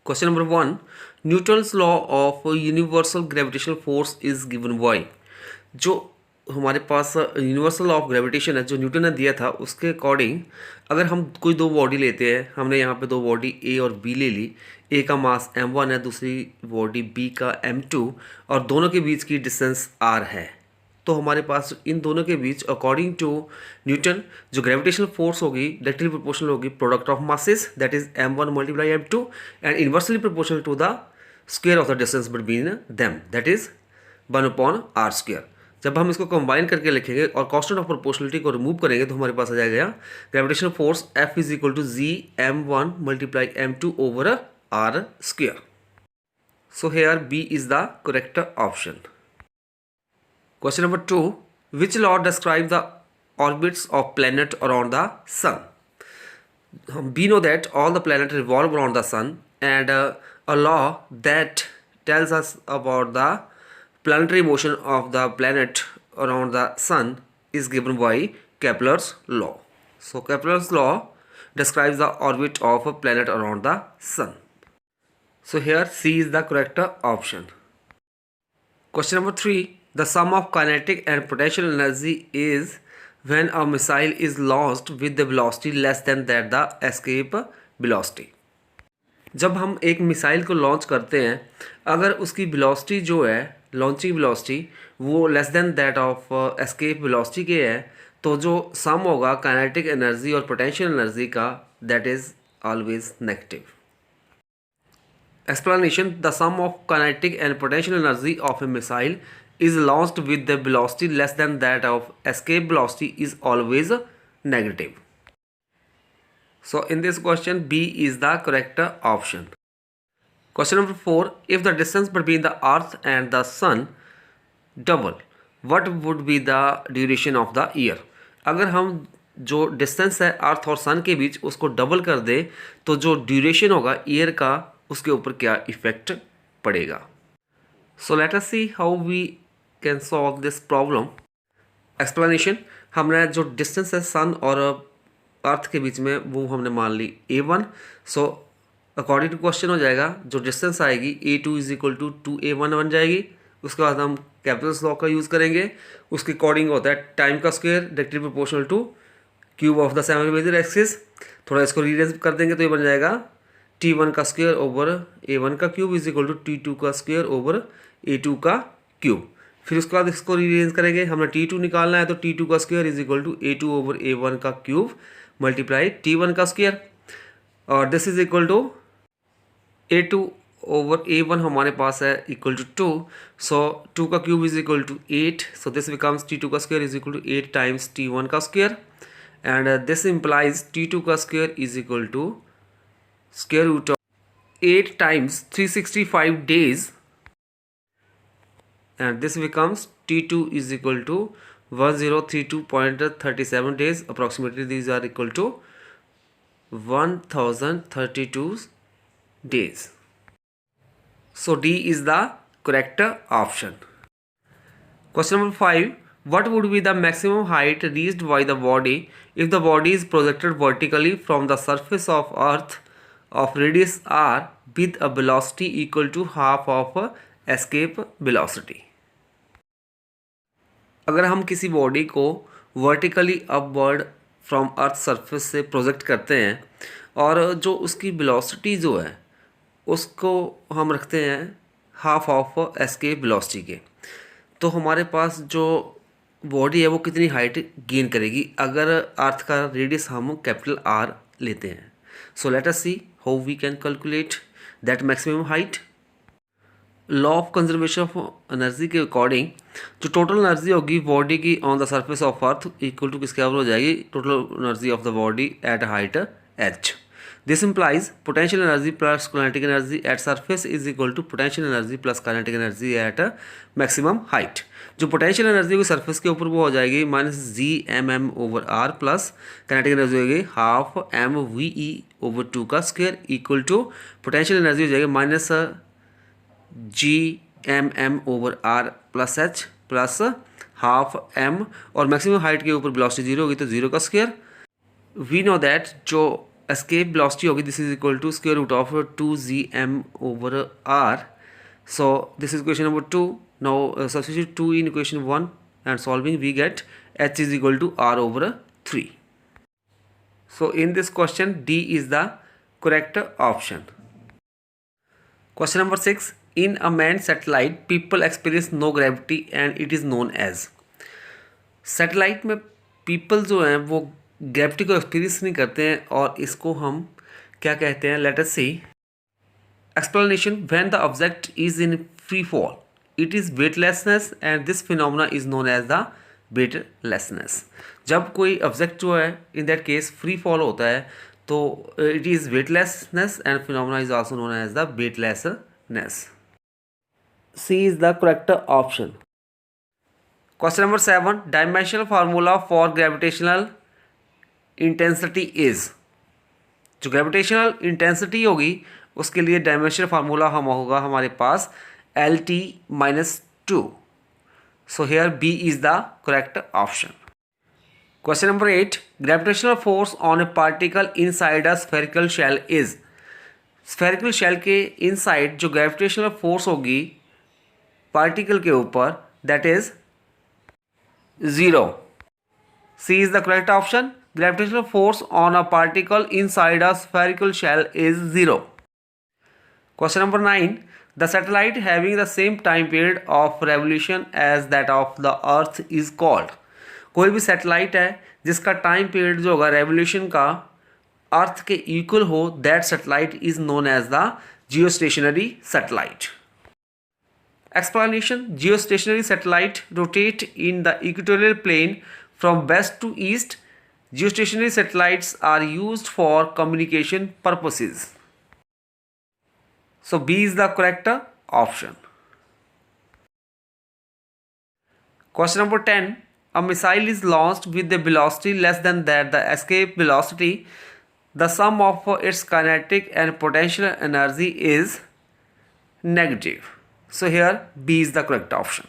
Question number 1, Newton's law of universal gravitational force is given by. जो हमारे पास universal law of gravitation है जो Newton ने दिया था, उसके अकॉर्डिंग अगर हम कोई दो बॉडी लेते हैं, हमने यहाँ पे दो बॉडी ए और बी ले ली। ए का मास m1 है, दूसरी बॉडी बी का m2, और दोनों के बीच की डिस्टेंस r है। तो हमारे पास इन दोनों के बीच अकॉर्डिंग टू न्यूटन जो ग्रेविटेशनल फोर्स होगी डायरेक्टली प्रोपोर्शनल होगी product of masses, that is m1 multiply m2, and inversely proportional to the square of the distance between them, that is 1/r²। जब हम इसको कंबाइन करके लिखेंगे और कांस्टेंट ऑफ प्रोपोर्शनलिटी को रिमूव करेंगे तो हमारे पास आ जाएगा gravitational force F is equal to G m1 multiply m2 over r²। So here B is the correct option. Question number 2, which law describes the orbits of planet around the sun? We know that all the planets revolve around the sun, and a law that tells us about the planetary motion of the planet around the sun is given by Kepler's law. So Kepler's law describes the orbit of a planet around the sun. So here C is the correct option. Question number 3, the sum of kinetic and potential energy is when a missile is launched with the velocity less than that the escape velocity. जब हम एक missile को launch करते हैं, अगर उसकी velocity जो है लॉन्चिंग वेलोसिटी वो less than that of escape velocity के है, तो जो सम होगा काइनेटिक एनर्जी और पोटेंशियल एनर्जी का, that is always negative. Explanation: the sum of kinetic and potential energy of a missile is launched with the velocity less than that of escape velocity is always negative. So in this question B is the correct option. Question number 4, if the distance between the earth and the sun double, what would be the duration of the year? अगर हम जो distance है अर्थ और सन के बीच उसको double कर दे तो जो ड्यूरेशन होगा ईयर का उसके ऊपर क्या इफेक्ट पड़ेगा। So let us see how we can solve this problem. Explanation: हमने जो डिस्टेंस है सन और अर्थ के बीच में वो हमने मान ली a1। So according to question हो जाएगा जो डिस्टेंस आएगी a2 is equal to 2a1 बन जाएगी। उसके बाद हम कैपिटल्स लॉ का यूज़ करेंगे। उसके अकॉर्डिंग होता है टाइम का square directly proportional to cube of the semi major axis. थोड़ा इसको रीअरेंज कर देंगे तो ये बन जाएगा t1 का स्क्वायर ओवर a1 का cube is equal to t2 का स्क्वायर ओवर a2 का क्यूब। फिर उसके बाद इसको रीअरेंज करेंगे, हमने t2 निकालना है तो t2 का square is equal to a2 over a1 का क्यूब मल्टीप्लाई t1 का स्क्वायर, और this is equal to a2 over a1 हमारे पास है इक्वल टू 2। सो 2 का cube is equal to 8। So this becomes t2 का square is equal to 8 times t1 का square, and this implies t2 का square is equal to square root of 8 times 365 days, and this becomes t2 is equal to 1032.37 days. Approximately these are equal to 1032 days. So D is the correct option. Question number 5, what would be the maximum height reached by the body if the body is projected vertically from the surface of earth of radius r with a velocity equal to half of escape velocity? अगर हम किसी body को vertically upward from earth surface से project करते हैं और जो उसकी वेलोसिटी जो है उसको हम रखते हैं हाफ ऑफ एस्केप वेलोसिटी के, तो हमारे पास जो बॉडी है वो कितनी हाइट गेन करेगी अगर अर्थ का रेडियस हम कैपिटल R लेते हैं। So let us see how we can calculate that maximum height. Law of conservation of energy के अकॉर्डिंग जो टोटल एनर्जी होगी बॉडी की on the surface of earth equal to किसके बराबर हो जाएगी, total energy of the body at height h। This implies potential energy plus kinetic energy at surface is equal to potential energy plus kinetic energy at maximum height. जो potential energy होगी surface के ऊपर वो हो जाएगी -Gmm over r plus kinetic energy होगी half mve over 2 का square equal to potential energy हो जाएगी -Gmm over r plus h plus half m, और मैक्सिमम हाइट के ऊपर वेलोसिटी 0 होगी तो 0 का स्क्वायर। वी नो दैट जो escape velocity होगी, this is equal to square root of 2gm over r. So this is equation number 2. Now substitute 2 in equation 1 and solving we get h is equal to r over 3. So in this question D is the correct option. Question number 6. In a manned satellite people experience no gravity and it is known as. Satellite में people जो हैं वो gravity को experience नहीं करते हैं और इसको हम क्या कहते हैं? Let us see. Explanation. When the object is in free fall it is weightlessness and this phenomena is known as the weightlessness. जब कोई ऑब्जेक्ट जो है in that case free fall होता है तो it is weightlessness and phenomena is also known as the weightlessness. C is the correct option. Question number 7. Dimensional formula for gravitational intensity is. जो gravitational intensity होगी उसके लिए dimensional formula हम होगा हमारे पास LT-2. So here B is the correct option. Question number 8. Gravitational force on a particle inside a spherical shell is. Spherical shell के inside जो gravitational force होगी पार्टिकल के ऊपर that is 0. C is the correct option. Gravitational force on a particle inside a spherical shell is 0. Question number 9. The satellite having the same time period of revolution as that of the earth is called. कोई भी satellite है जिसका time period जो होगा revolution का अर्थ के equal हो, that satellite is known as the geostationary satellite. Explanation. Geostationary satellite rotate in the equatorial plane from west to east. Geostationary satellites are used for communication purposes. So B is the correct option. Question number 10. A missile is launched with a velocity less than that the escape velocity. The sum of its kinetic and potential energy is negative. So here B is the correct option.